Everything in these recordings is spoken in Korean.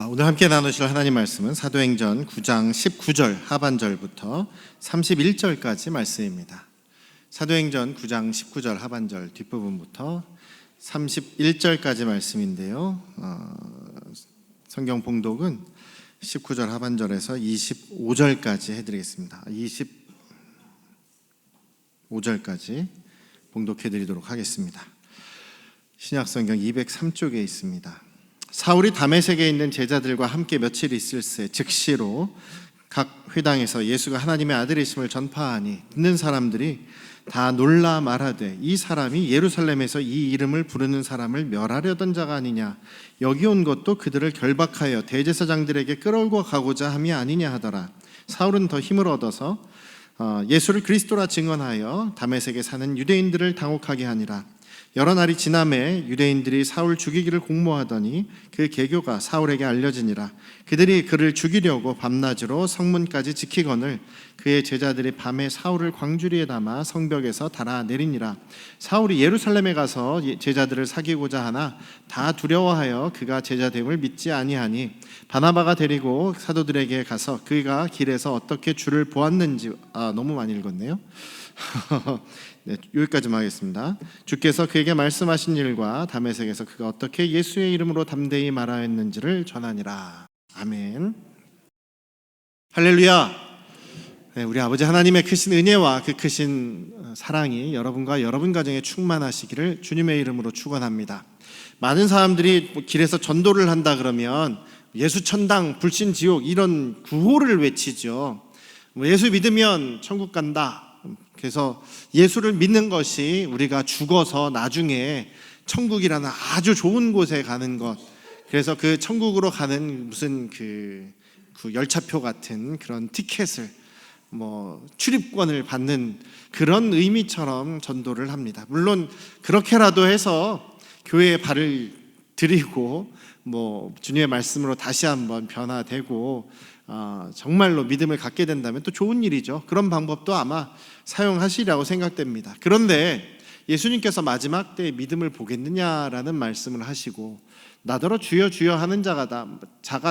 오늘 함께 나누실 하나님 말씀은 사도행전 9장 19절 하반절부터 31절까지 말씀입니다. 사도행전 9장 19절 하반절 뒷부분부터 31절까지 말씀인데요. 성경 봉독은 19절 하반절에서 25절까지 해드리겠습니다. 25절까지 봉독해드리도록 하겠습니다. 신약성경 203쪽에 있습니다. 사울이 다메섹에 있는 제자들과 함께 며칠 있을새 즉시로 각 회당에서 예수가 하나님의 아들이심을 전파하니 듣는 사람들이 다 놀라 말하되 이 사람이 예루살렘에서 이 이름을 부르는 사람을 멸하려던 자가 아니냐, 여기 온 것도 그들을 결박하여 대제사장들에게 끌어올고 가고자 함이 아니냐 하더라. 사울은 더 힘을 얻어서 예수를 그리스도라 증언하여 다메섹에 사는 유대인들을 당혹하게 하니라. 여러 날이 지남에 유대인들이 사울 죽이기를 공모하더니 그 계교가 사울에게 알려지니라. 그들이 그를 죽이려고 밤낮으로 성문까지 지키거늘 그의 제자들이 밤에 사울을 광주리에 담아 성벽에서 달아내리니라. 사울이 예루살렘에 가서 제자들을 사귀고자 하나 다 두려워하여 그가 제자됨을 믿지 아니하니 바나바가 데리고 사도들에게 가서 그가 길에서 어떻게 주를 보았는지 너무 많이 읽었네요. 네, 여기까지만 하겠습니다. 주께서 그에게 말씀하신 일과 다메섹에서 그가 어떻게 예수의 이름으로 담대히 말하였는지를 전하니라. 아멘. 할렐루야. 네, 우리 아버지 하나님의 크신 은혜와 그 크신 사랑이 여러분과 여러분 가정에 충만하시기를 주님의 이름으로 축원합니다. 많은 사람들이 길에서 전도를 한다 그러면 예수 천당 불신 지옥 이런 구호를 외치죠. 예수 믿으면 천국 간다. 그래서 예수를 믿는 것이 우리가 죽어서 나중에 천국이라는 아주 좋은 곳에 가는 것, 그래서 그 천국으로 가는 무슨 그 열차표 같은 그런 티켓을 출입권을 받는 그런 의미처럼 전도를 합니다. 물론 그렇게라도 해서 교회에 발을 들이고 주님의 말씀으로 다시 한번 변화되고 정말로 믿음을 갖게 된다면 또 좋은 일이죠. 그런 방법도 아마 사용하시리라고 생각됩니다. 그런데 예수님께서 마지막 때에 믿음을 보겠느냐라는 말씀을 하시고 나더러 주여 주여 하는 자가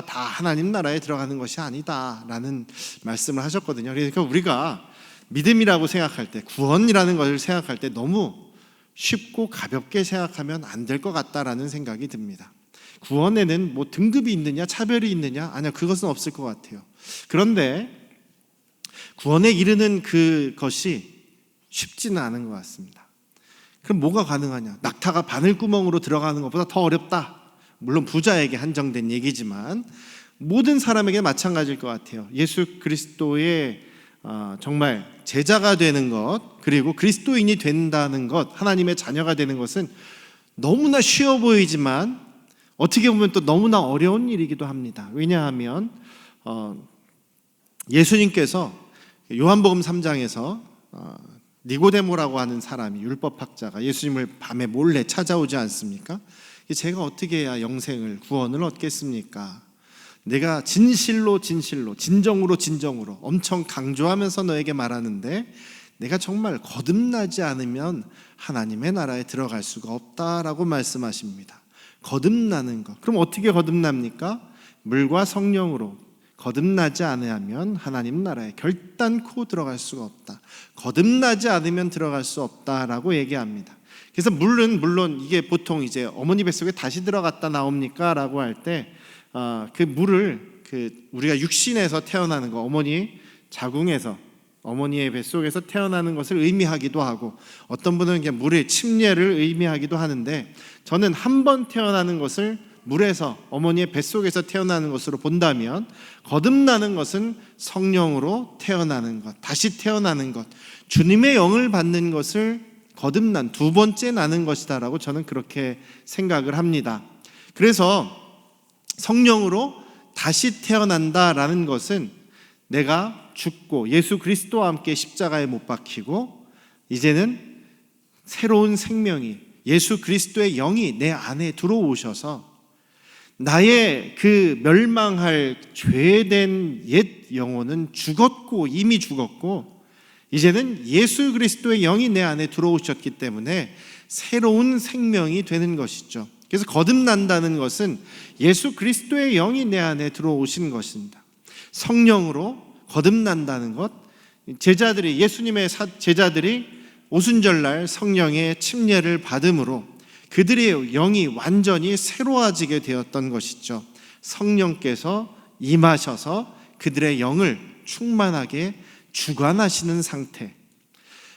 다 하나님 나라에 들어가는 것이 아니다라는 말씀을 하셨거든요. 그러니까 우리가 믿음이라고 생각할 때, 구원이라는 것을 생각할 때 너무 쉽고 가볍게 생각하면 안 될 것 같다라는 생각이 듭니다. 구원에는 등급이 있느냐, 차별이 있느냐? 아니요, 그것은 없을 것 같아요. 그런데 구원에 이르는 그것이 쉽지는 않은 것 같습니다. 그럼 뭐가 가능하냐? 낙타가 바늘구멍으로 들어가는 것보다 더 어렵다. 물론 부자에게 한정된 얘기지만 모든 사람에게 마찬가지일 것 같아요. 예수 그리스도의 정말 제자가 되는 것, 그리고 그리스도인이 된다는 것, 하나님의 자녀가 되는 것은 너무나 쉬워 보이지만 어떻게 보면 또 너무나 어려운 일이기도 합니다. 왜냐하면 예수님께서 요한복음 3장에서 니고데모라고 하는 사람이 율법학자가 예수님을 밤에 몰래 찾아오지 않습니까? 제가 어떻게 해야 영생을, 구원을 얻겠습니까? 내가 진실로 진정으로 엄청 강조하면서 너에게 말하는데 내가 정말 거듭나지 않으면 하나님의 나라에 들어갈 수가 없다라고 말씀하십니다. 거듭나는 것. 그럼 어떻게 거듭납니까? 물과 성령으로 거듭나지 않으면 하나님 나라에 결단코 들어갈 수가 없다. 거듭나지 않으면 들어갈 수 없다라고 얘기합니다. 그래서 물론 이게 보통 이제 어머니 뱃속에 다시 들어갔다 나옵니까? 라고 할 때 그 물을 우리가 육신에서 태어나는 거, 어머니 자궁에서 어머니의 뱃속에서 태어나는 것을 의미하기도 하고 어떤 분은 그냥 물의 침례를 의미하기도 하는데 저는 한 번 태어나는 것을 물에서 어머니의 뱃속에서 태어나는 것으로 본다면 거듭나는 것은 성령으로 태어나는 것, 다시 태어나는 것, 주님의 영을 받는 것을 거듭난 두 번째 나는 것이다라고 저는 그렇게 생각을 합니다. 그래서 성령으로 다시 태어난다라는 것은 내가 죽고 예수 그리스도와 함께 십자가에 못 박히고 이제는 새로운 생명이 예수 그리스도의 영이 내 안에 들어오셔서 나의 그 멸망할 죄된 옛 영혼은 이미 죽었고 이제는 예수 그리스도의 영이 내 안에 들어오셨기 때문에 새로운 생명이 되는 것이죠. 그래서 거듭난다는 것은 예수 그리스도의 영이 내 안에 들어오신 것입니다. 성령으로 거듭난다는 것, 예수님의 제자들이 오순절날 성령의 침례를 받음으로 그들의 영이 완전히 새로워지게 되었던 것이죠. 성령께서 임하셔서 그들의 영을 충만하게 주관하시는 상태,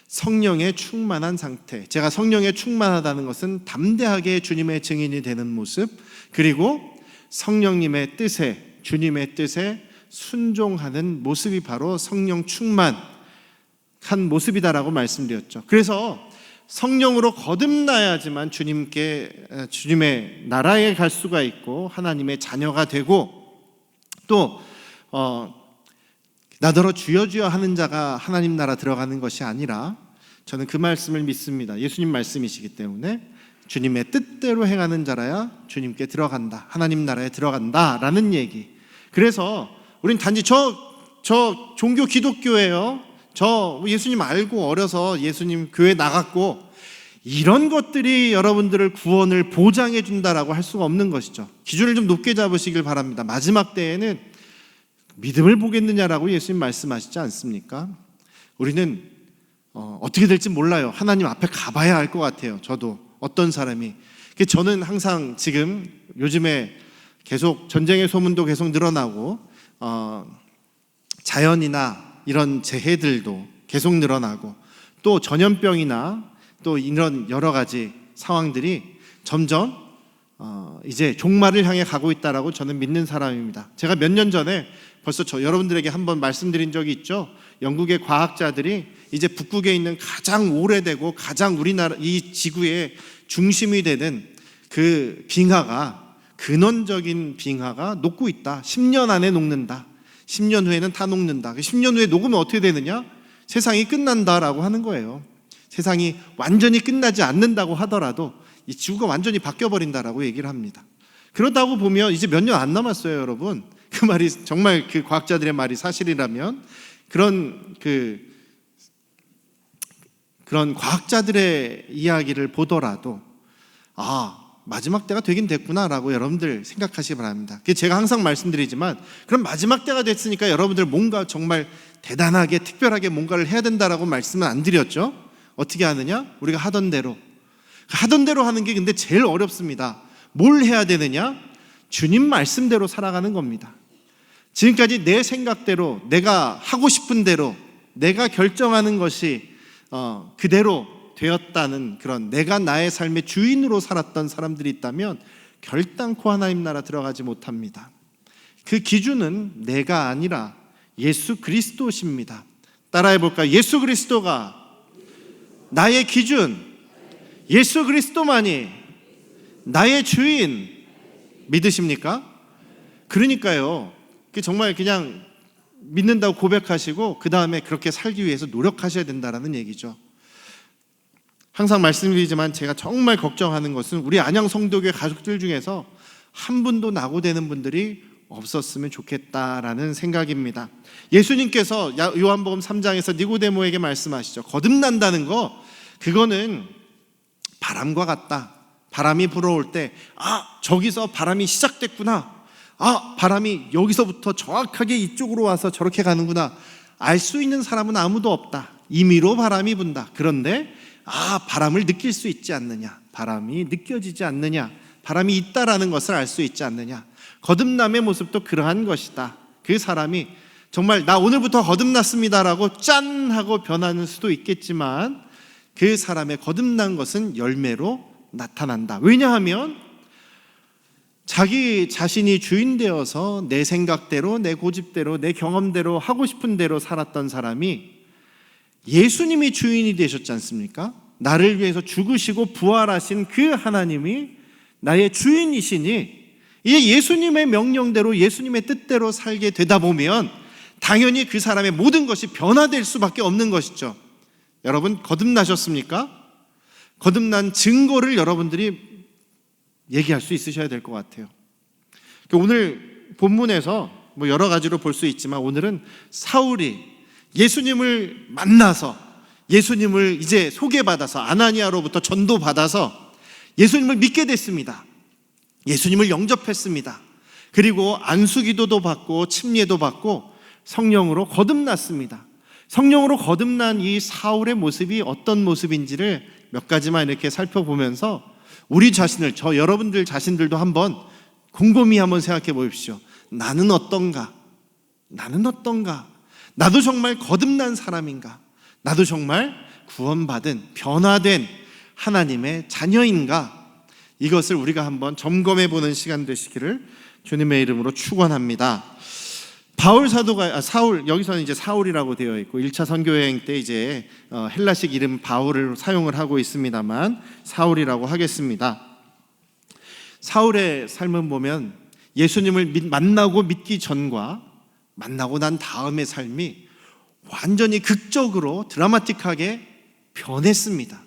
성령에 충만한 상태. 제가 성령에 충만하다는 것은 담대하게 주님의 증인이 되는 모습, 그리고 성령님의 뜻에, 주님의 뜻에 순종하는 모습이 바로 성령 충만한 모습이다라고 말씀드렸죠. 그래서 성령으로 거듭나야지만 주님의 나라에 갈 수가 있고 하나님의 자녀가 되고, 또 나더러 주여 주여 하는 자가 하나님 나라 들어가는 것이 아니라, 저는 그 말씀을 믿습니다. 예수님 말씀이시기 때문에 주님의 뜻대로 행하는 자라야 주님께 들어간다, 하나님 나라에 들어간다라는 얘기. 그래서 우린 단지 저 종교 기독교예요, 저 예수님 알고 어려서 예수님 교회 나갔고, 이런 것들이 여러분들을 구원을 보장해 준다라고 할 수가 없는 것이죠. 기준을 좀 높게 잡으시길 바랍니다. 마지막 때에는 믿음을 보겠느냐라고 예수님 말씀하시지 않습니까? 우리는 어떻게 될지 몰라요. 하나님 앞에 가봐야 알 것 같아요. 저도 어떤 사람이. 저는 항상 지금 요즘에 계속 전쟁의 소문도 계속 늘어나고 자연이나 이런 재해들도 계속 늘어나고, 또 전염병이나 또 이런 여러 가지 상황들이 점점 이제 종말을 향해 가고 있다라고 저는 믿는 사람입니다. 제가 몇 년 전에 벌써 여러분들에게 한번 말씀드린 적이 있죠. 영국의 과학자들이 이제 북극에 있는 가장 오래되고 가장 우리나라 이 지구의 중심이 되는 그 빙하가, 근원적인 빙하가 녹고 있다. 10년 안에 녹는다. 10년 후에는 다 녹는다. 10년 후에 녹으면 어떻게 되느냐? 세상이 끝난다라고 하는 거예요. 세상이 완전히 끝나지 않는다고 하더라도 이 지구가 완전히 바뀌어버린다라고 얘기를 합니다. 그러다고 보면 이제 몇 년 안 남았어요, 여러분. 그 말이 정말 그 과학자들의 말이 사실이라면, 그런 과학자들의 이야기를 보더라도 마지막 때가 되긴 됐구나라고 여러분들 생각하시기 바랍니다. 제가 항상 말씀드리지만, 그럼 마지막 때가 됐으니까 여러분들 뭔가 정말 대단하게 특별하게 뭔가를 해야 된다라고 말씀은 안 드렸죠. 어떻게 하느냐? 우리가 하던 대로 하는 게 근데 제일 어렵습니다. 뭘 해야 되느냐? 주님 말씀대로 살아가는 겁니다. 지금까지 내 생각대로, 내가 하고 싶은 대로, 내가 결정하는 것이 그대로 되었다는 그런, 내가 나의 삶의 주인으로 살았던 사람들이 있다면 결단코 하나님 나라 들어가지 못합니다. 그 기준은 내가 아니라 예수 그리스도십니다. 따라해 볼까요? 예수 그리스도가 나의 기준, 예수 그리스도만이 나의 주인. 믿으십니까? 그러니까요, 정말 그냥 믿는다고 고백하시고 그 다음에 그렇게 살기 위해서 노력하셔야 된다는 얘기죠. 항상 말씀드리지만 제가 정말 걱정하는 것은 우리 안양 성도교회 가족들 중에서 한 분도 낙오되는 분들이 없었으면 좋겠다라는 생각입니다. 예수님께서 요한복음 3장에서 니고데모에게 말씀하시죠. 거듭난다는 거, 그거는 바람과 같다. 바람이 불어올 때 저기서 바람이 시작됐구나, 바람이 여기서부터 정확하게 이쪽으로 와서 저렇게 가는구나, 알 수 있는 사람은 아무도 없다. 임의로 바람이 분다. 그런데 바람을 느낄 수 있지 않느냐, 바람이 느껴지지 않느냐, 바람이 있다라는 것을 알 수 있지 않느냐. 거듭남의 모습도 그러한 것이다. 그 사람이 정말 나 오늘부터 거듭났습니다라고 짠 하고 변하는 수도 있겠지만, 그 사람의 거듭난 것은 열매로 나타난다. 왜냐하면 자기 자신이 주인 되어서 내 생각대로, 내 고집대로, 내 경험대로 하고 싶은 대로 살았던 사람이 예수님이 주인이 되셨지 않습니까? 나를 위해서 죽으시고 부활하신 그 하나님이 나의 주인이시니, 이제 예수님의 명령대로, 예수님의 뜻대로 살게 되다 보면 당연히 그 사람의 모든 것이 변화될 수밖에 없는 것이죠. 여러분, 거듭나셨습니까? 거듭난 증거를 여러분들이 얘기할 수 있으셔야 될 것 같아요. 오늘 본문에서 여러 가지로 볼 수 있지만, 오늘은 사울이 예수님을 만나서, 예수님을 이제 소개받아서, 아나니아로부터 전도받아서 예수님을 믿게 됐습니다. 예수님을 영접했습니다. 그리고 안수기도도 받고 침례도 받고 성령으로 거듭났습니다. 성령으로 거듭난 이 사울의 모습이 어떤 모습인지를 몇 가지만 이렇게 살펴보면서 우리 자신을, 저 여러분들 자신들도 한번 곰곰이 한번 생각해 보십시오. 나는 어떤가? 나는 어떤가? 나도 정말 거듭난 사람인가? 나도 정말 구원받은, 변화된 하나님의 자녀인가? 이것을 우리가 한번 점검해 보는 시간 되시기를 주님의 이름으로 축원합니다. 바울 사도가 사울, 여기서는 이제 사울이라고 되어 있고 1차 선교 여행 때 이제 헬라식 이름 바울을 사용을 하고 있습니다만 사울이라고 하겠습니다. 사울의 삶은 보면 예수님을 만나고 믿기 전과 만나고 난 다음의 삶이 완전히 극적으로 드라마틱하게 변했습니다.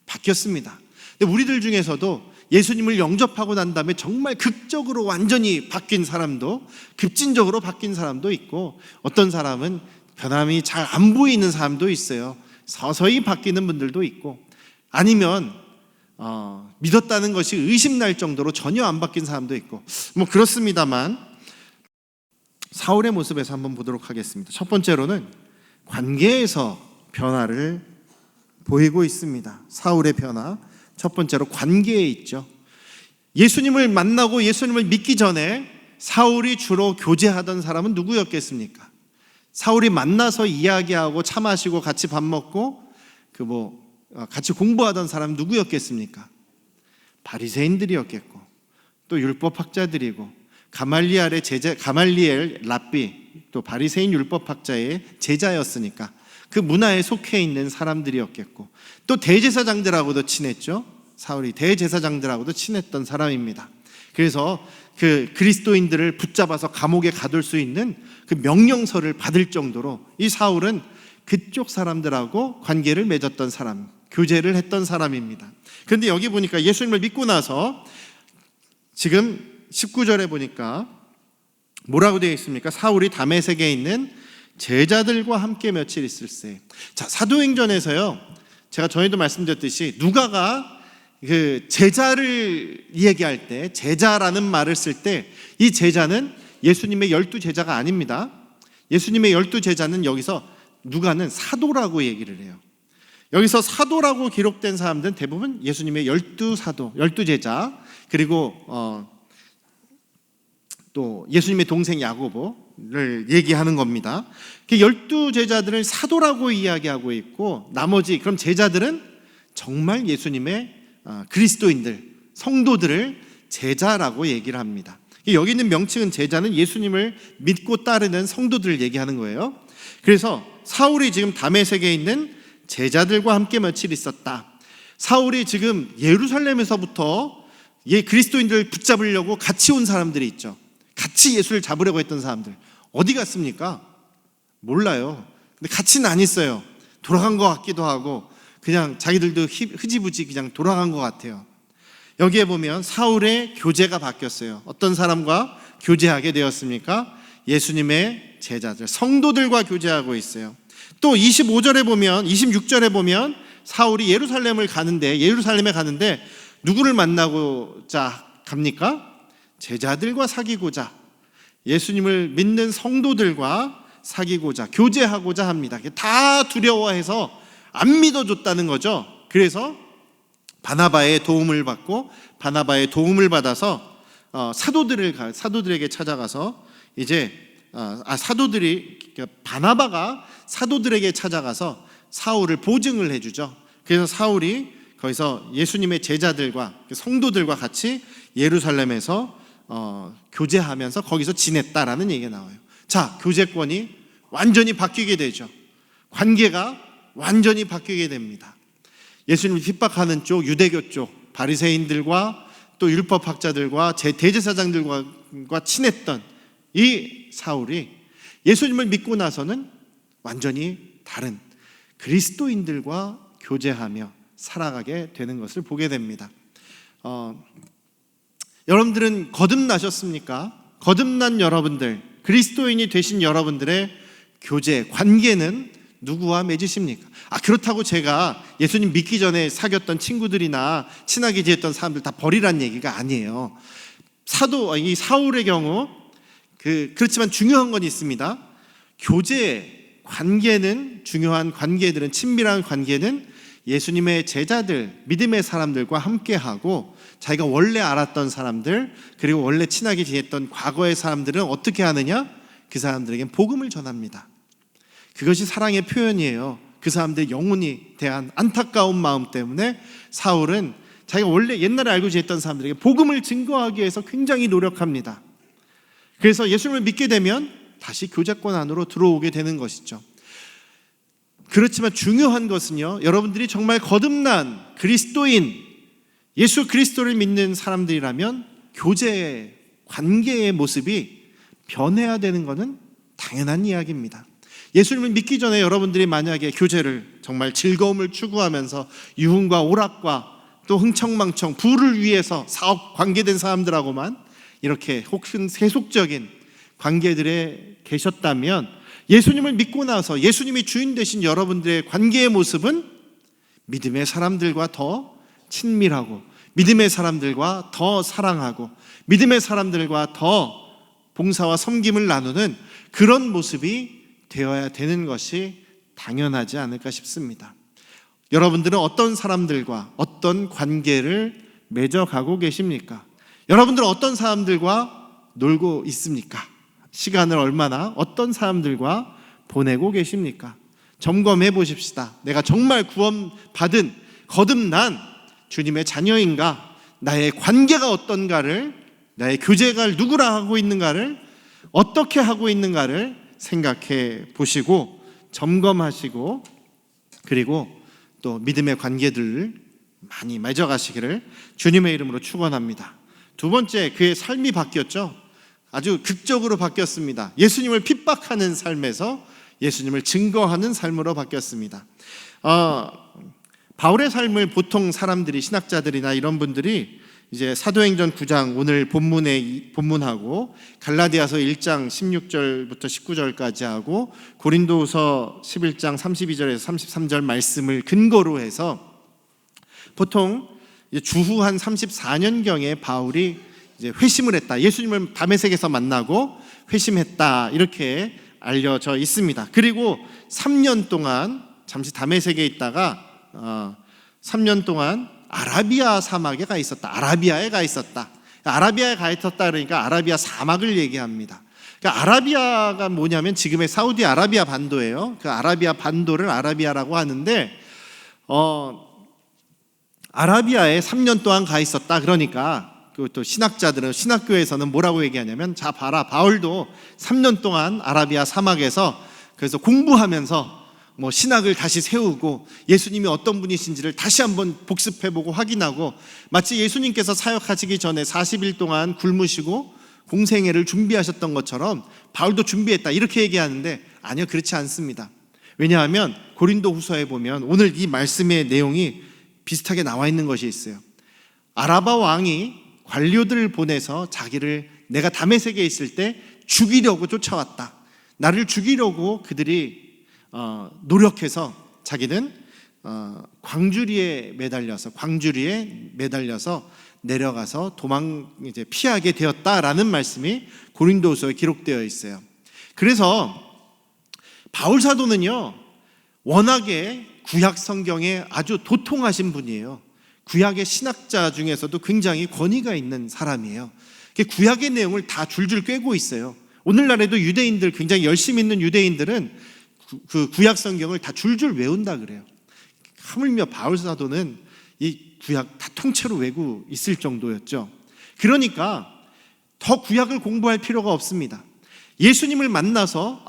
바뀌었습니다. 근데 우리들 중에서도 예수님을 영접하고 난 다음에 정말 극적으로 완전히 바뀐 사람도, 급진적으로 바뀐 사람도 있고, 어떤 사람은 변함이 잘 안 보이는 사람도 있어요. 서서히 바뀌는 분들도 있고, 아니면 믿었다는 것이 의심날 정도로 전혀 안 바뀐 사람도 있고, 뭐 그렇습니다만 사울의 모습에서 한번 보도록 하겠습니다. 첫 번째로는 관계에서 변화를 보이고 있습니다. 사울의 변화, 첫 번째로 관계에 있죠. 예수님을 만나고 예수님을 믿기 전에 사울이 주로 교제하던 사람은 누구였겠습니까? 사울이 만나서 이야기하고 차 마시고 같이 밥 먹고 같이 공부하던 사람은 누구였겠습니까? 바리새인들이었겠고, 또 율법학자들이고, 가말리엘 랍비, 또 바리새인 율법학자의 제자였으니까 그 문화에 속해 있는 사람들이었겠고, 또 대제사장들하고도 친했죠. 사울이 대제사장들하고도 친했던 사람입니다. 그래서 그 그리스도인들을 붙잡아서 감옥에 가둘 수 있는 그 명령서를 받을 정도로 이 사울은 그쪽 사람들하고 관계를 맺었던 사람, 교제를 했던 사람입니다. 그런데 여기 보니까 예수님을 믿고 나서 지금 19절에 보니까 뭐라고 되어 있습니까? 사울이 다메섹에 있는 제자들과 함께 며칠 있을세. 자, 사도행전에서요, 제가 전에도 말씀드렸듯이 누가가 그 제자를 얘기할 때, 제자라는 말을 쓸 때 이 제자는 예수님의 12제자가 아닙니다. 예수님의 12제자는 여기서 누가는 사도라고 얘기를 해요. 여기서 사도라고 기록된 사람들은 대부분 예수님의 12사도, 12제자, 그리고 또 예수님의 동생 야고보를 얘기하는 겁니다. 12제자들을 사도라고 이야기하고 있고, 나머지 그럼 제자들은 정말 예수님의 그리스도인들, 성도들을 제자라고 얘기를 합니다. 여기 있는 명칭은 제자는 예수님을 믿고 따르는 성도들을 얘기하는 거예요. 그래서 사울이 지금 다메섹에 있는 제자들과 함께 며칠 있었다. 사울이 지금 예루살렘에서부터 그리스도인들을 붙잡으려고 같이 온 사람들이 있죠. 같이 예수를 잡으려고 했던 사람들 어디 갔습니까? 몰라요. 근데 같이는 안 있어요. 돌아간 것 같기도 하고 그냥 자기들도 흐지부지 그냥 돌아간 것 같아요. 여기에 보면 사울의 교제가 바뀌었어요. 어떤 사람과 교제하게 되었습니까? 예수님의 제자들, 성도들과 교제하고 있어요. 또 25절에 보면, 26절에 보면 사울이 예루살렘에 가는데 누구를 만나고자 갑니까? 제자들과 사귀고자, 예수님을 믿는 성도들과 사귀고자, 교제하고자 합니다. 다 두려워해서 안 믿어줬다는 거죠. 그래서 바나바의 도움을 받고, 바나바의 도움을 받아서 사도들에게 찾아가서 바나바가 사도들에게 찾아가서 사울을 보증을 해주죠. 그래서 사울이 거기서 예수님의 제자들과 성도들과 같이 예루살렘에서 교제하면서 거기서 지냈다라는 얘기가 나와요. 자, 교제권이 완전히 바뀌게 되죠. 관계가 완전히 바뀌게 됩니다. 예수님을 핍박하는 쪽, 유대교 쪽 바리새인들과 또 율법학자들과 대제사장들과 친했던 이 사울이 예수님을 믿고 나서는 완전히 다른 그리스도인들과 교제하며 살아가게 되는 것을 보게 됩니다. 여러분들은 거듭나셨습니까? 거듭난 여러분들, 그리스도인이 되신 여러분들의 교제, 관계는 누구와 맺으십니까? 그렇다고 제가 예수님 믿기 전에 사귀었던 친구들이나 친하게 지냈던 사람들 다 버리란 얘기가 아니에요. 이 사울의 경우 그렇지만 중요한 건 있습니다. 교제 관계는, 중요한 관계들은, 친밀한 관계는 예수님의 제자들, 믿음의 사람들과 함께하고, 자기가 원래 알았던 사람들, 그리고 원래 친하게 지냈던 과거의 사람들은 어떻게 하느냐? 그 사람들에겐 복음을 전합니다. 그것이 사랑의 표현이에요. 그 사람들의 영혼에 대한 안타까운 마음 때문에 사울은 자기가 원래 옛날에 알고 지냈던 사람들에게 복음을 증거하기 위해서 굉장히 노력합니다. 그래서 예수님을 믿게 되면 다시 교제권 안으로 들어오게 되는 것이죠. 그렇지만 중요한 것은요, 여러분들이 정말 거듭난 그리스도인, 예수 그리스도를 믿는 사람들이라면 교제의 관계의 모습이 변해야 되는 것은 당연한 이야기입니다. 예수님을 믿기 전에 여러분들이 만약에 교제를, 정말 즐거움을 추구하면서 유흥과 오락과 또 흥청망청 부를 위해서 사업 관계된 사람들하고만 이렇게 혹은 세속적인 관계들에 계셨다면, 예수님을 믿고 나서 예수님이 주인 되신 여러분들의 관계의 모습은 믿음의 사람들과 더 친밀하고, 믿음의 사람들과 더 사랑하고, 믿음의 사람들과 더 봉사와 섬김을 나누는 그런 모습이 되어야 되는 것이 당연하지 않을까 싶습니다. 여러분들은 어떤 사람들과 어떤 관계를 맺어가고 계십니까? 여러분들은 어떤 사람들과 놀고 있습니까? 시간을 얼마나 어떤 사람들과 보내고 계십니까? 점검해 보십시다. 내가 정말 구원받은 거듭난 주님의 자녀인가? 나의 관계가 어떤가를, 나의 교제가 누구랑 하고 있는가를, 어떻게 하고 있는가를 생각해 보시고 점검하시고, 그리고 또 믿음의 관계들을 많이 맺어가시기를 주님의 이름으로 축원합니다. 두 번째, 그의 삶이 바뀌었죠. 아주 극적으로 바뀌었습니다. 예수님을 핍박하는 삶에서 예수님을 증거하는 삶으로 바뀌었습니다. 바울의 삶을 보통 사람들이, 신학자들이나 이런 분들이 이제 사도행전 9장 오늘 본문하고 갈라디아서 1장 16절부터 19절까지 하고 고린도후서 11장 32절에서 33절 말씀을 근거로 해서 보통 주후 한 34년경에 바울이 이제 회심을 했다, 예수님을 다메섹에서 만나고 회심했다, 이렇게 알려져 있습니다. 그리고 3년 동안 잠시 다메섹에 있다가 3년 동안 아라비아 사막에 가 있었다. 아라비아에 가 있었다. 아라비아에 가 있었다 그러니까 아라비아 사막을 얘기합니다. 그러니까 아라비아가 뭐냐면 지금의 사우디 아라비아 반도예요. 그 아라비아 반도를 아라비아라고 하는데 아라비아에 3년 동안 가 있었다. 그러니까 또 신학자들은, 신학교에서는 뭐라고 얘기하냐면, 자 봐라, 바울도 3년 동안 아라비아 사막에서 그래서 공부하면서 뭐 신학을 다시 세우고 예수님이 어떤 분이신지를 다시 한번 복습해보고 확인하고, 마치 예수님께서 사역하시기 전에 40일 동안 굶으시고 공생애를 준비하셨던 것처럼 바울도 준비했다, 이렇게 얘기하는데 아니요, 그렇지 않습니다. 왜냐하면 고린도 후서에 보면 오늘 이 말씀의 내용이 비슷하게 나와 있는 것이 있어요. 아라바 왕이 관료들을 보내서 자기를, 내가 다메섹에 있을 때 죽이려고 쫓아왔다, 나를 죽이려고 그들이 노력해서 자기는 광주리에 매달려서 내려가서 이제 피하게 되었다라는 말씀이 고린도후서에 기록되어 있어요. 그래서 바울 사도는요, 워낙에 구약 성경에 아주 도통하신 분이에요. 구약의 신학자 중에서도 굉장히 권위가 있는 사람이에요. 구약의 내용을 다 줄줄 꿰고 있어요. 오늘날에도 유대인들, 굉장히 열심히 있는 유대인들은 그 구약 성경을 다 줄줄 외운다 그래요. 하물며 바울 사도는 이 구약 다 통째로 외우고 있을 정도였죠. 그러니까 더 구약을 공부할 필요가 없습니다. 예수님을 만나서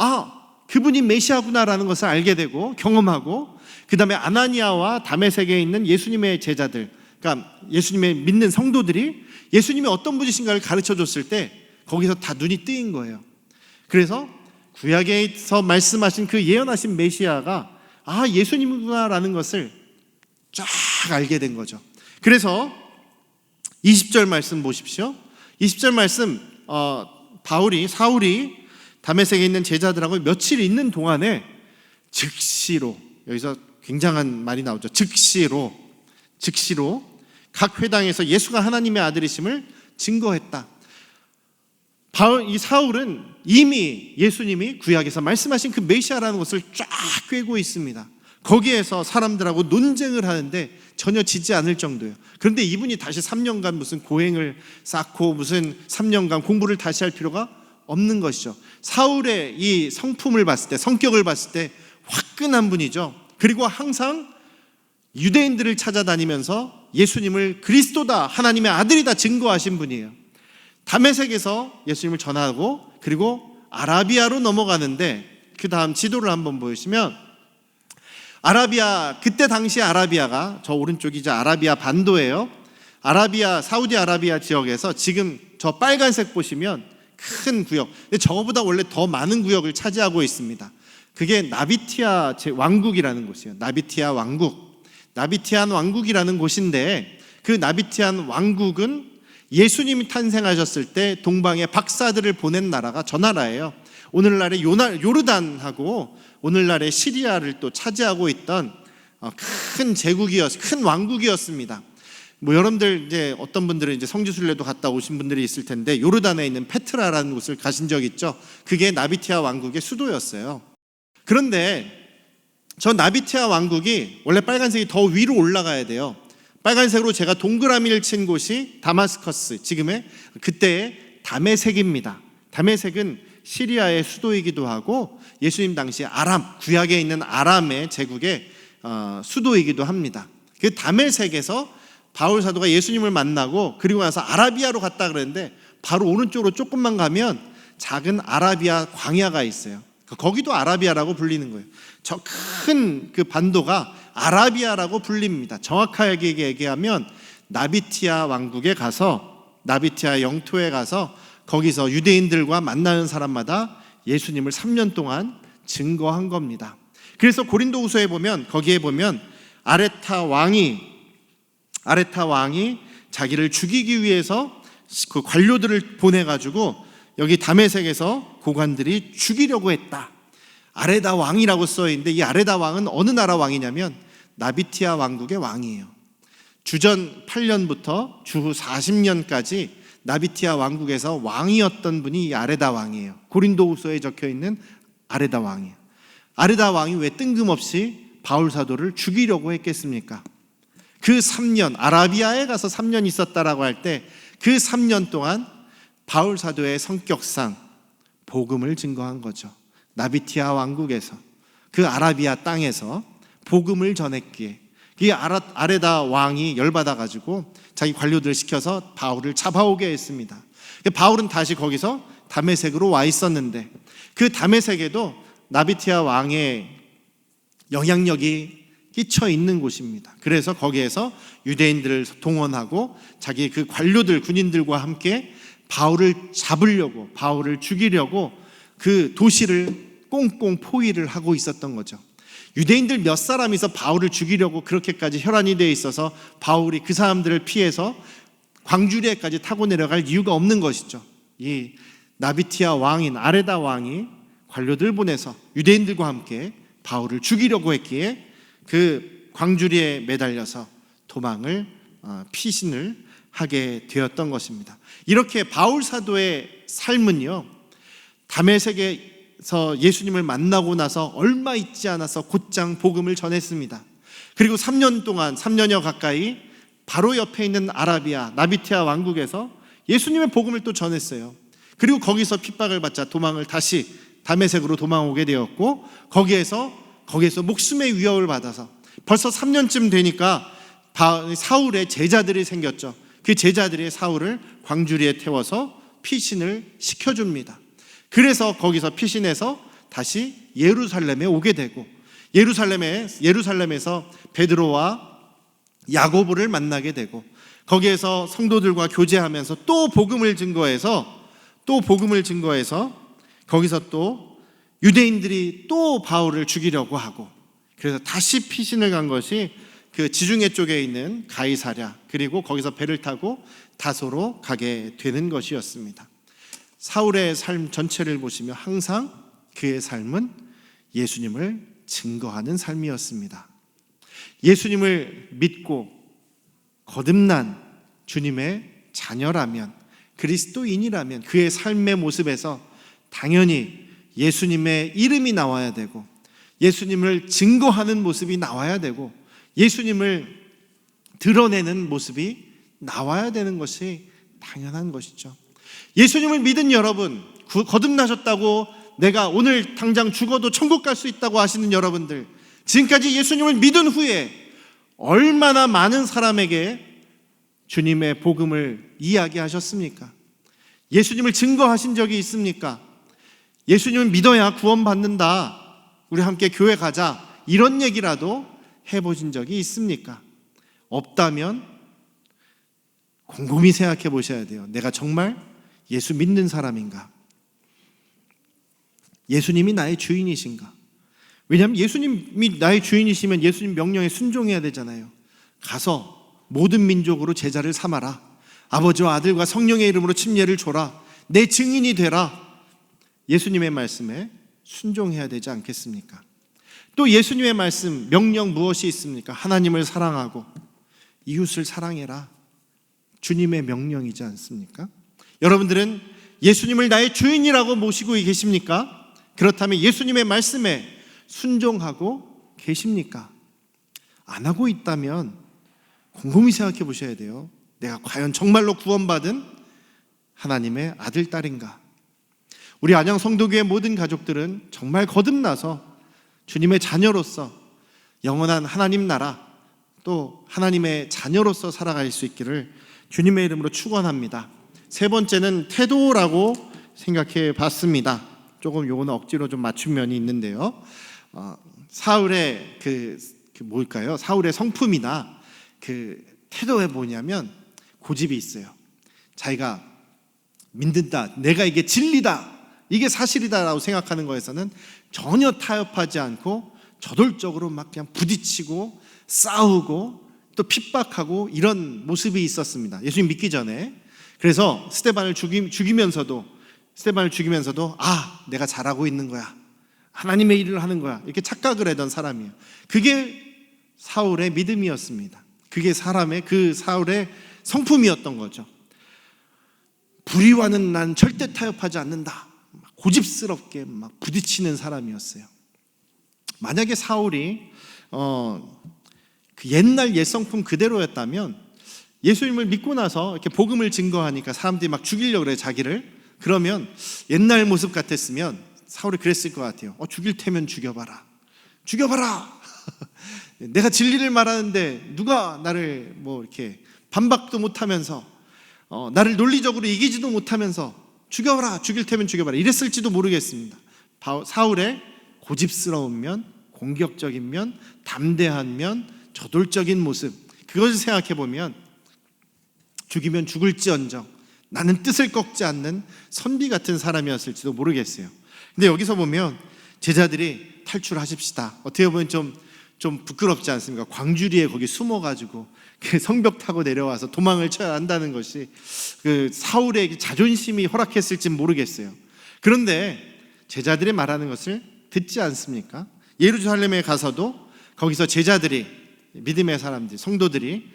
그분이 메시아구나라는 것을 알게 되고 경험하고, 그 다음에 아나니아와 다메섹에 있는 예수님의 제자들, 그러니까 예수님의 믿는 성도들이 예수님이 어떤 분이신가를 가르쳐 줬을 때 거기서 다 눈이 뜨인 거예요. 그래서 구약에서 말씀하신 그 예언하신 메시아가 예수님이구나라는 것을 쫙 알게 된 거죠. 그래서 20절 말씀 보십시오. 20절 말씀, 사울이 다메섹에 있는 제자들하고 며칠 있는 동안에 즉시로, 여기서 굉장한 말이 나오죠. 즉시로 각 회당에서 예수가 하나님의 아들이심을 증거했다. 이 사울은 이미 예수님이 구약에서 말씀하신 그 메시아라는 것을 쫙 꿰고 있습니다. 거기에서 사람들하고 논쟁을 하는데 전혀 지지 않을 정도예요. 그런데 이분이 다시 3년간 무슨 고행을 쌓고 무슨 3년간 공부를 다시 할 필요가 없는 것이죠. 사울의 이 성품을 봤을 때, 성격을 봤을 때 화끈한 분이죠. 그리고 항상 유대인들을 찾아다니면서 예수님을 그리스도다, 하나님의 아들이다 증거하신 분이에요. 다메섹에서 예수님을 전하고 그리고 아라비아로 넘어가는데, 그 다음 지도를 한번 보시면 아라비아, 그때 당시 아라비아가 저 오른쪽이 이제 아라비아 반도예요. 아라비아, 사우디아라비아 지역에서 지금 저 빨간색 보시면 큰 구역, 근데 저거보다 원래 더 많은 구역을 차지하고 있습니다. 그게 나비티아 왕국이라는 곳이에요. 나비티아 왕국, 나비티안 왕국이라는 곳인데, 그 나비티안 왕국은 예수님이 탄생하셨을 때 동방에 박사들을 보낸 나라가 저 나라예요. 오늘날의 요르단하고 오늘날의 시리아를 또 차지하고 있던 큰 왕국이었습니다. 여러분들 이제 어떤 분들은 이제 성지순례도 갔다 오신 분들이 있을 텐데, 요르단에 있는 페트라라는 곳을 가신 적 있죠? 그게 나비티아 왕국의 수도였어요. 그런데 저 나비티아 왕국이 원래 빨간색이 더 위로 올라가야 돼요. 빨간색으로 제가 동그라미를 친 곳이 다마스커스, 지금의 그때의 다메섹입니다. 다메섹은 시리아의 수도이기도 하고 예수님 당시 아람, 구약에 있는 아람의 제국의 수도이기도 합니다. 그 다메섹에서 바울 사도가 예수님을 만나고 그리고 나서 아라비아로 갔다 그랬는데, 바로 오른쪽으로 조금만 가면 작은 아라비아 광야가 있어요. 거기도 아라비아라고 불리는 거예요. 저 큰 그 반도가 아라비아라고 불립니다. 정확하게 얘기하면 나비티아 왕국에 가서, 나비티아 영토에 가서 거기서 유대인들과 만나는 사람마다 예수님을 3년 동안 증거한 겁니다. 그래서 고린도후서에 보면, 거기에 보면 아레타 왕이 자기를 죽이기 위해서 그 관료들을 보내가지고 여기 다메섹에서 고관들이 죽이려고 했다. 아레다 왕이라고 써있는데, 이 아레다 왕은 어느 나라 왕이냐면 나비티아 왕국의 왕이에요. 주전 8년부터 주후 40년까지 나비티아 왕국에서 왕이었던 분이 이 아레다 왕이에요. 고린도후서에 적혀있는 아레다 왕이에요. 아레다 왕이 왜 뜬금없이 바울 사도를 죽이려고 했겠습니까? 그 3년, 아라비아에 가서 3년 있었다라고 할 때 그 3년 동안 바울 사도의 성격상 복음을 증거한 거죠. 나비티아 왕국에서, 그 아라비아 땅에서 복음을 전했기에 이 아레다 왕이 열받아가지고 자기 관료들을 시켜서 바울을 잡아오게 했습니다. 바울은 다시 거기서 다메섹으로 와 있었는데, 그 다메섹에도 나비티아 왕의 영향력이 끼쳐 있는 곳입니다. 그래서 거기에서 유대인들을 동원하고 자기 그 관료들, 군인들과 함께 바울을 잡으려고, 바울을 죽이려고 그 도시를 꽁꽁 포위를 하고 있었던 거죠. 유대인들 몇 사람이서 바울을 죽이려고 그렇게까지 혈안이 되어 있어서 바울이 그 사람들을 피해서 광주리에까지 타고 내려갈 이유가 없는 것이죠. 이 나비티아 왕인 아레다 왕이 관료들 보내서 유대인들과 함께 바울을 죽이려고 했기에 그 광주리에 매달려서 피신을 하게 되었던 것입니다. 이렇게 바울 사도의 삶은요, 다메섹에서 예수님을 만나고 나서 얼마 있지 않아서 곧장 복음을 전했습니다. 그리고 3년여 가까이 바로 옆에 있는 아라비아 나비티아 왕국에서 예수님의 복음을 또 전했어요. 그리고 거기서 핍박을 받자 도망을 다시 다메섹으로 도망오게 되었고, 거기에서 목숨의 위협을 받아서 벌써 3년쯤 되니까 사울의 제자들이 생겼죠. 그 제자들이 사울을 광주리에 태워서 피신을 시켜줍니다. 그래서 거기서 피신해서 다시 예루살렘에 오게 되고, 예루살렘에서 베드로와 야고보를 만나게 되고, 거기에서 성도들과 교제하면서 또 복음을 증거해서 거기서 또 유대인들이 또 바울을 죽이려고 하고, 그래서 다시 피신을 간 것이 그 지중해 쪽에 있는 가이사랴, 그리고 거기서 배를 타고 다소로 가게 되는 것이었습니다. 사울의 삶 전체를 보시면 항상 그의 삶은 예수님을 증거하는 삶이었습니다. 예수님을 믿고 거듭난 주님의 자녀라면 그리스도인이라면 그의 삶의 모습에서 당연히 예수님의 이름이 나와야 되고 예수님을 증거하는 모습이 나와야 되고 예수님을 드러내는 모습이 나와야 되는 것이 당연한 것이죠. 예수님을 믿은 여러분, 거듭나셨다고 내가 오늘 당장 죽어도 천국 갈 수 있다고 하시는 여러분들, 지금까지 예수님을 믿은 후에 얼마나 많은 사람에게 주님의 복음을 이야기하셨습니까? 예수님을 증거하신 적이 있습니까? 예수님을 믿어야 구원받는다, 우리 함께 교회 가자, 이런 얘기라도 해보신 적이 있습니까? 없다면 곰곰이 생각해 보셔야 돼요. 내가 정말 예수 믿는 사람인가? 예수님이 나의 주인이신가? 왜냐하면 예수님이 나의 주인이시면 예수님 명령에 순종해야 되잖아요. 가서 모든 민족으로 제자를 삼아라. 아버지와 아들과 성령의 이름으로 침례를 줘라. 내 증인이 되라. 예수님의 말씀에 순종해야 되지 않겠습니까? 또 예수님의 말씀, 명령 무엇이 있습니까? 하나님을 사랑하고 이웃을 사랑해라. 주님의 명령이지 않습니까? 여러분들은 예수님을 나의 주인이라고 모시고 계십니까? 그렇다면 예수님의 말씀에 순종하고 계십니까? 안 하고 있다면 곰곰이 생각해 보셔야 돼요. 내가 과연 정말로 구원받은 하나님의 아들, 딸인가? 우리 안양 성도교회 모든 가족들은 정말 거듭나서 주님의 자녀로서 영원한 하나님 나라, 또 하나님의 자녀로서 살아갈 수 있기를 주님의 이름으로 축원합니다. 세 번째는 태도라고 생각해 봤습니다. 조금 요거는 억지로 좀 맞춘 면이 있는데요. 사울의 뭘까요? 사울의 성품이나 그 태도에 뭐냐면 고집이 있어요. 자기가 믿는다, 내가 이게 진리다, 이게 사실이다라고 생각하는 거에서는 전혀 타협하지 않고 저돌적으로 막 그냥 부딪히고 싸우고 또 핍박하고 이런 모습이 있었습니다. 예수님 믿기 전에. 그래서 스데반을 죽이면서도 내가 잘하고 있는 거야, 하나님의 일을 하는 거야, 이렇게 착각을 하던 사람이에요. 그게 사울의 믿음이었습니다. 그게 사울의 성품이었던 거죠. 불의와는 난 절대 타협하지 않는다, 고집스럽게 막 부딪히는 사람이었어요. 만약에 사울이 그 옛날 옛성품 그대로였다면 예수님을 믿고 나서 이렇게 복음을 증거하니까 사람들이 막 죽이려고 그래, 자기를. 그러면 옛날 모습 같았으면 사울이 그랬을 것 같아요. 죽일 테면 죽여봐라. 내가 진리를 말하는데 누가 나를 뭐 이렇게 반박도 못하면서 나를 논리적으로 이기지도 못하면서 죽여봐라, 죽일 테면 죽여봐라, 이랬을지도 모르겠습니다. 사울의 고집스러운 면, 공격적인 면, 담대한 면, 저돌적인 모습, 그것을 생각해 보면 죽이면 죽을지언정 나는 뜻을 꺾지 않는 선비 같은 사람이었을지도 모르겠어요. 근데 여기서 보면 제자들이 탈출하십시다, 어떻게 보면 좀 부끄럽지 않습니까? 광주리에 거기 숨어가지고 성벽 타고 내려와서 도망을 쳐야 한다는 것이 그 사울의 자존심이 허락했을지는 모르겠어요. 그런데 제자들이 말하는 것을 듣지 않습니까? 예루살렘에 가서도 거기서 제자들이, 믿음의 사람들, 성도들이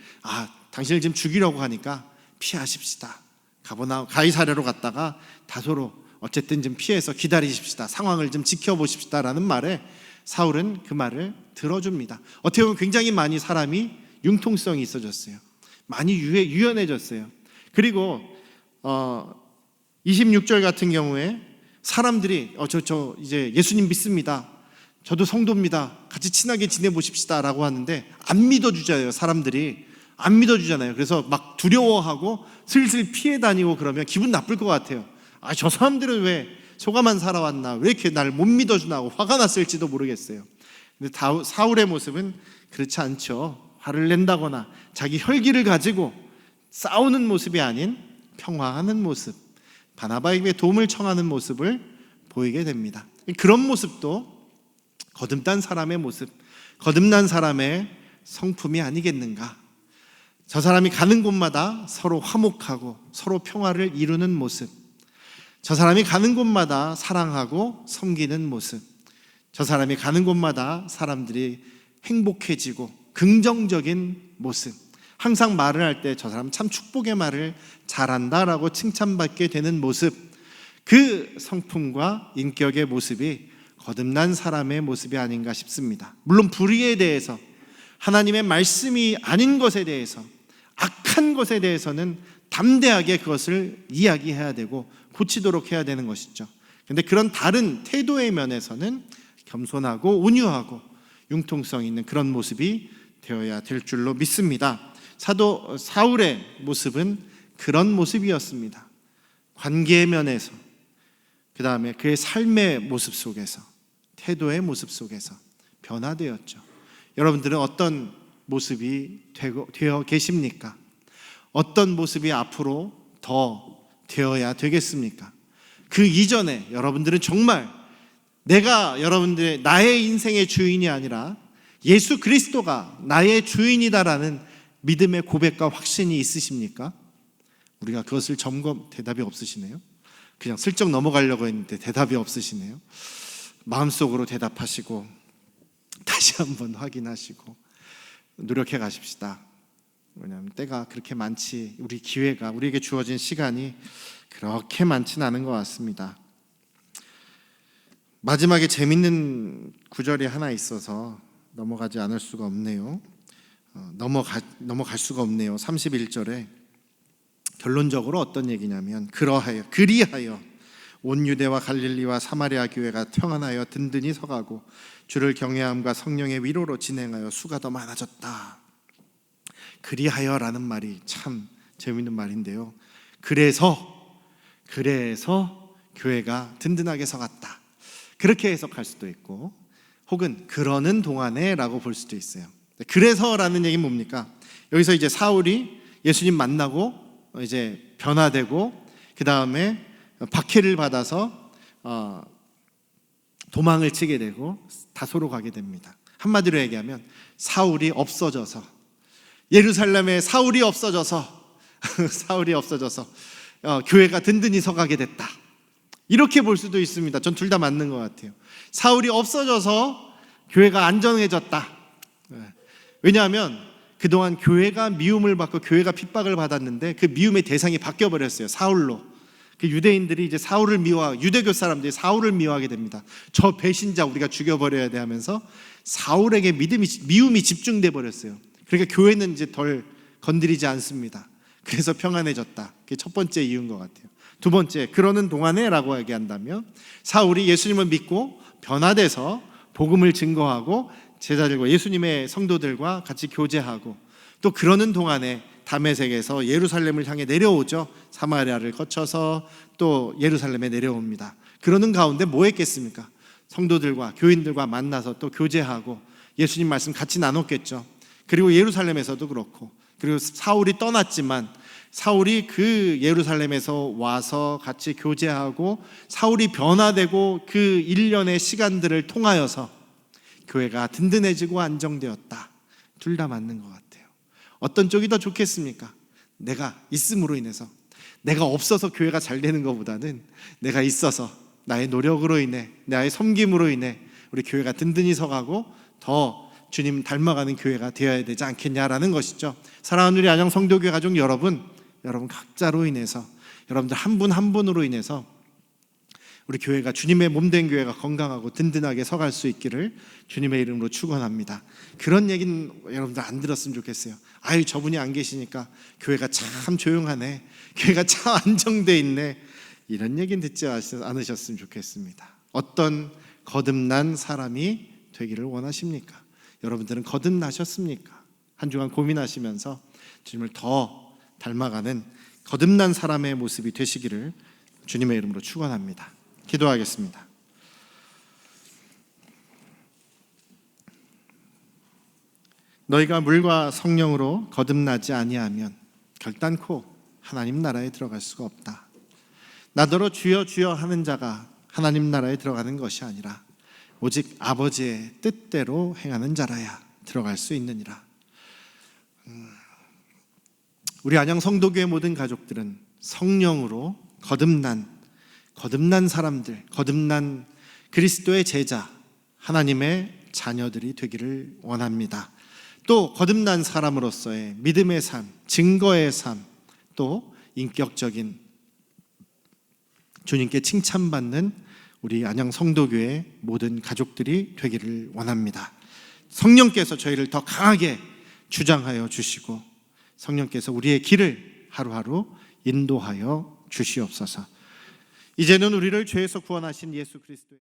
당신을 지금 죽이려고 하니까 피하십시다, 가이사랴로 갔다가 다소로 어쨌든 좀 피해서 기다리십시다, 상황을 좀 지켜보십시다 라는 말에 사울은 그 말을 들어줍니다. 어떻게 보면 굉장히 많이 사람이 융통성이 있어졌어요. 많이 유연해졌어요. 그리고 26절 같은 경우에 사람들이 저 이제 예수님 믿습니다, 저도 성도입니다, 같이 친하게 지내보십시다 라고 하는데 안 믿어주잖아요. 사람들이 안 믿어주잖아요. 그래서 막 두려워하고 슬슬 피해 다니고 그러면 기분 나쁠 것 같아요. 저 사람들은 왜 소가만 살아왔나, 왜 이렇게 나를 못 믿어주나 하고 화가 났을지도 모르겠어요. 근데 사울의 모습은 그렇지 않죠. 화를 낸다거나 자기 혈기를 가지고 싸우는 모습이 아닌 평화하는 모습, 바나바에게 도움을 청하는 모습을 보이게 됩니다. 그런 모습도 거듭난 사람의 모습, 거듭난 사람의 성품이 아니겠는가. 저 사람이 가는 곳마다 서로 화목하고 서로 평화를 이루는 모습, 저 사람이 가는 곳마다 사랑하고 섬기는 모습, 저 사람이 가는 곳마다 사람들이 행복해지고 긍정적인 모습, 항상 말을 할 때 저 사람 참 축복의 말을 잘한다라고 칭찬받게 되는 모습, 그 성품과 인격의 모습이 거듭난 사람의 모습이 아닌가 싶습니다. 물론 불의에 대해서, 하나님의 말씀이 아닌 것에 대해서, 악한 것에 대해서는 담대하게 그것을 이야기해야 되고 고치도록 해야 되는 것이죠. 그런데 그런 다른 태도의 면에서는 겸손하고 온유하고 융통성 있는 그런 모습이 되어야 될 줄로 믿습니다. 사도 사울의 모습은 그런 모습이었습니다. 관계의 면에서, 그 다음에 그의 삶의 모습 속에서, 태도의 모습 속에서 변화되었죠. 여러분들은 어떤 모습이 되어 계십니까? 어떤 모습이 앞으로 더 되어야 되겠습니까? 그 이전에 여러분들은 정말 나의 인생의 주인이 아니라 예수 그리스도가 나의 주인이다라는 믿음의 고백과 확신이 있으십니까? 우리가 그것을 대답이 없으시네요. 그냥 슬쩍 넘어가려고 했는데 대답이 없으시네요. 마음속으로 대답하시고 다시 한번 확인하시고 노력해 가십시다. 왜냐하면 때가 그렇게 많지, 우리에게 주어진 시간이 그렇게 많지는 않은 것 같습니다. 마지막에 재밌는 구절이 하나 있어서 넘어가지 않을 수가 없네요. 넘어갈 수가 없네요. 31절에 결론적으로 어떤 얘기냐면, 그리하여 온 유대와 갈릴리와 사마리아 교회가 평안하여 든든히 서가고 주를 경외함과 성령의 위로로 진행하여 수가 더 많아졌다. 그리하여라는 말이 참 재미있는 말인데요. 그래서 교회가 든든하게 서갔다. 그렇게 해석할 수도 있고, 혹은 그러는 동안에 라고 볼 수도 있어요. 그래서라는 얘기는 뭡니까? 여기서 이제 사울이 예수님 만나고 이제 변화되고 그 다음에 박해를 받아서 도망을 치게 되고 다소로 가게 됩니다. 한마디로 얘기하면 사울이 없어져서, 예루살렘에 사울이 없어져서 교회가 든든히 서가게 됐다. 이렇게 볼 수도 있습니다. 전 둘 다 맞는 것 같아요. 사울이 없어져서 교회가 안정해졌다. 왜냐하면 그동안 교회가 미움을 받고 교회가 핍박을 받았는데 그 미움의 대상이 바뀌어버렸어요. 사울로. 그 유대인들이 이제 유대교 사람들이 사울을 미워하게 됩니다. 저 배신자 우리가 죽여버려야 돼 하면서 사울에게 미움이 집중돼 버렸어요. 그러니까 교회는 이제 덜 건드리지 않습니다. 그래서 평안해졌다. 그게 첫 번째 이유인 것 같아요. 두 번째, 그러는 동안에 라고 얘기한다면, 사울이 예수님을 믿고 변화돼서 복음을 증거하고 제자들과 예수님의 성도들과 같이 교제하고, 또 그러는 동안에 다메섹에서 예루살렘을 향해 내려오죠. 사마리아를 거쳐서 또 예루살렘에 내려옵니다. 그러는 가운데 뭐 했겠습니까? 성도들과 교인들과 만나서 또 교제하고 예수님 말씀 같이 나눴겠죠. 그리고 예루살렘에서도 그렇고, 그리고 사울이 떠났지만 사울이 그 예루살렘에서 와서 같이 교제하고 사울이 변화되고 그 일련의 시간들을 통하여서 교회가 든든해지고 안정되었다. 둘 다 맞는 것 같아요. 어떤 쪽이 더 좋겠습니까? 내가 있음으로 인해서, 내가 없어서 교회가 잘 되는 것보다는 내가 있어서 나의 노력으로 인해, 나의 섬김으로 인해 우리 교회가 든든히 서가고 더 주님 닮아가는 교회가 되어야 되지 않겠냐라는 것이죠. 사랑하는 우리 안양 성도교회 가족 여러분 각자로 인해서, 여러분들 한 분 한 분으로 인해서 우리 교회가 주님의 몸된 교회가 건강하고 든든하게 서갈 수 있기를 주님의 이름으로 축원합니다. 그런 얘기는 여러분들 안 들었으면 좋겠어요. 아유, 저분이 안 계시니까 교회가 참 조용하네, 교회가 참 안정돼 있네, 이런 얘기는 듣지 않으셨으면 좋겠습니다. 어떤 거듭난 사람이 되기를 원하십니까? 여러분들은 거듭나셨습니까? 한 주간 고민하시면서 주님을 더 닮아가는 거듭난 사람의 모습이 되시기를 주님의 이름으로 축원합니다. 기도하겠습니다. 너희가 물과 성령으로 거듭나지 아니하면 결단코 하나님 나라에 들어갈 수가 없다. 나더러 주여 주여 하는 자가 하나님 나라에 들어가는 것이 아니라 오직 아버지의 뜻대로 행하는 자라야 들어갈 수 있느니라. 우리 안양 성도교회 모든 가족들은 성령으로 거듭난 사람들, 거듭난 그리스도의 제자, 하나님의 자녀들이 되기를 원합니다. 또 거듭난 사람으로서의 믿음의 삶, 증거의 삶, 또 인격적인 주님께 칭찬받는 우리 안양 성도교회 모든 가족들이 되기를 원합니다. 성령께서 저희를 더 강하게 주장하여 주시고 성령께서 우리의 길을 하루하루 인도하여 주시옵소서. 이제는 우리를 죄에서 구원하신 예수 그리스도의